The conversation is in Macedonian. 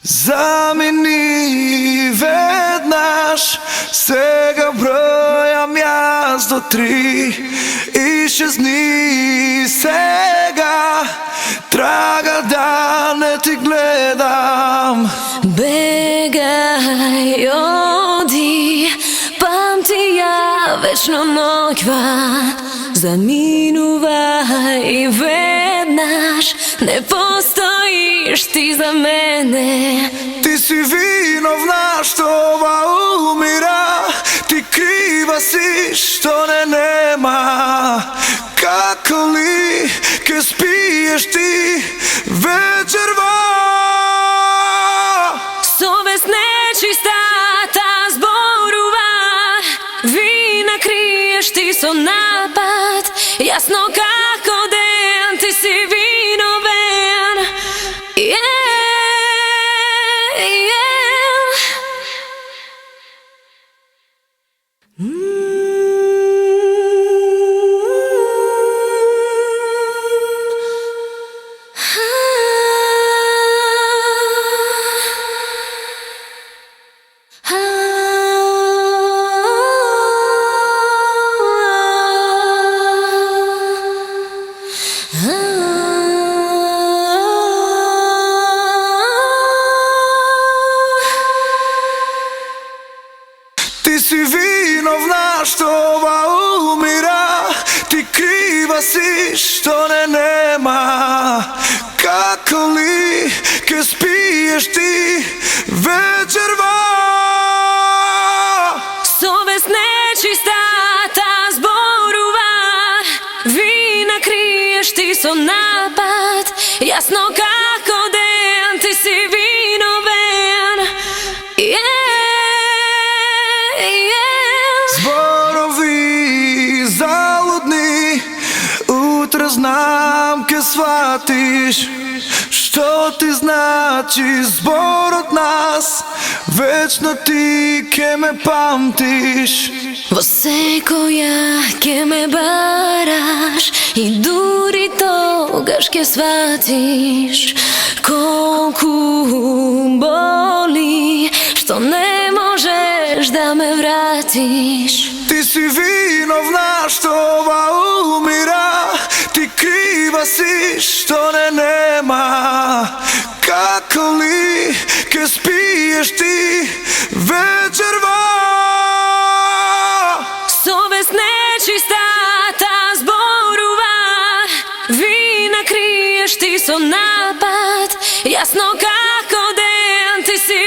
Zameni веднъж, сега броям аз до 3. Изчезни сега, трага да не ти гледам. Бегай, оди, памти я вечно моква. Заминувай веднъж, не постоиш ти за мене. Ти си виновна, що ова умира. Ти крива си, що не нема. Како ли ке спиеш ти вечерва? Совест нечистата зборува. Вина криеш ти со напад. Јасно како ден ти си виновен. Ти си виновна, що ова умира. Ти крива си, що не нема. Како ли ке спиеш ти вечерва? Совест нечистата зборува. Вина криеш ти со напад. Јасно како ден ти си виновен. Зборови залудни, утре знам ке сватиш што ти значи збор од нас. Вечно ти ке ме памтиш. Во секоја ке ме бараш и дури тогаш ке сватиш колку боли што не можеш да ме вратиш. Ти си виновна, што ова умира. Ти крива си, што не нема. Како ли ке спиеш ти вечерва? Совест нечистата зборува. Вина криеш ти со напад. Јасно како ден ти си